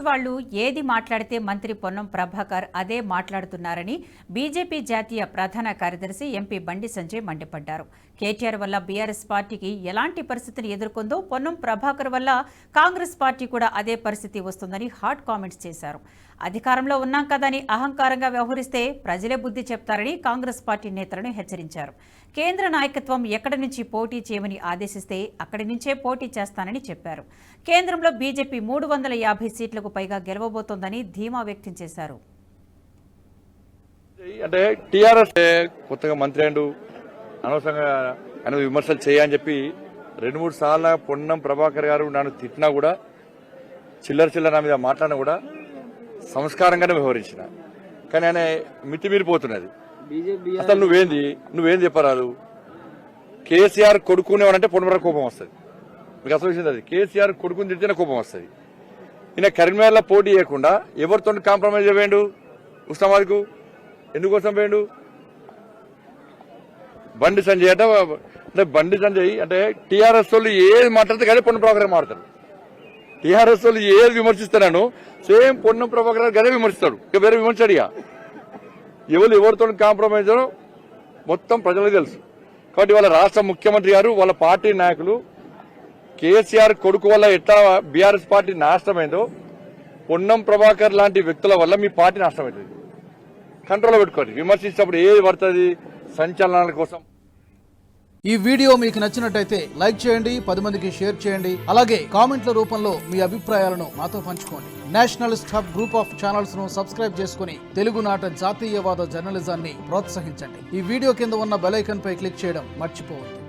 వాళ్ళు ఏది మాట్లాడితే మంత్రి పొన్నం ప్రభాకర్ అదే మాట్లాడుతున్నారని బీజేపీ జాతీయ ప్రధాన కార్యదర్శి ఎంపీ బండి సంజయ్ మండిపడ్డారు. కేటీఆర్ వల్ల బీఆర్ఎస్ పార్టీకి ఎలాంటి పరిస్థితిని ఎదుర్కొందో పొన్నం ప్రభాకర్ వల్ల కాంగ్రెస్ పార్టీ కూడా అదే పరిస్థితి వస్తుందని హాట్ కామెంట్స్ చేశారు. అధికారంలో ఉన్నాం కదని అహంకారంగా వ్యవహరిస్తే ప్రజలే బుద్ధి చెప్తారని కాంగ్రెస్ పార్టీ నేతలను హెచ్చరించారు. కేంద్ర నాయకత్వం ఎక్కడి నుంచి పోటీ చేయమని ఆదేశిస్తే అక్కడి నుంచే పోటీ చేస్తానని చెప్పారు. కేంద్రంలో బీజేపీ 350 సీట్లకు పైగా గెలవబోతోందని ధీమా వ్యక్తం చేశారు. అంటే టీఆర్ఎస్ కొత్తగా మంత్రి అంటూ అనవసరంగా ఆయన విమర్శలు చేయని చెప్పి 2-3 సార్లు పొన్నం ప్రభాకర్ గారు నన్ను తిట్టినా కూడా చిల్లర నా మీద మాట్లాడినా కూడా సంస్కారంగానే వ్యవహరించిన. కానీ ఆయన మితిమీరిపోతున్నది. అసలు నువ్వేం చెప్పరాదు. కేసీఆర్ కొడుకునేవాడంటే పొన్నం కోపం వస్తుంది. మీకు అసలు విషయం అది. కేసీఆర్ కొడుకుని తిడితేనే కోపం వస్తుంది. ఈయన కరీంనగర్లో పోటీ చేయకుండా ఎవరితో కాంప్రమైజ్ అయ్యాడు? ఉస్మానాబాద్కు ఎందుకోసం పోయాడు? బండి సంజయ్ అంటే బండి సంజయ్ అంటే టీఆర్ఎస్ వాళ్ళు ఏది మాట్లాడితే కానీ పొన్నం ప్రభాకర్ మాట్లాడతారు. టీఆర్ఎస్ వాళ్ళు ఏది విమర్శిస్తున్నాను సేమ్ పొన్నం ప్రభాకర్ గారు గదే విమర్శిస్తాడు. ఇక వేరే విమర్శడు. ఇక ఎవరితో కాంప్రమైజ్ మొత్తం ప్రజలకు తెలుసు. కాబట్టి వాళ్ళ రాష్ట్ర ముఖ్యమంత్రి గారు వాళ్ళ పార్టీ నాయకులు కేసీఆర్ కొడుకు వల్ల ఎట్లా బీఆర్ఎస్ పార్టీ నాశనమైందో పొన్నం ప్రభాకర్ లాంటి వ్యక్తుల వల్ల మీ పార్టీ నాశనమవుతుంది. కంట్రోల్లో పెట్టుకోండి. విమర్శించినప్పుడు ఏది పడుతుంది సంచలనాల కోసం. ఈ వీడియో మీకు నచ్చినట్టయితే లైక్ చేయండి, 10 మందికి షేర్ చేయండి. అలాగే కామెంట్ల రూపంలో మీ అభిప్రాయాలను మాతో పంచుకోండి. Nationalist hub group of channels ను సబ్స్క్రైబ్ చేసుకుని తెలుగునాట జాతీయవాద జర్నలిజాన్ని ప్రోత్సహించండి. ఈ వీడియో కింద ఉన్న బెల్ ఐకాన్ పై క్లిక్ చేయడం మర్చిపోవద్దు.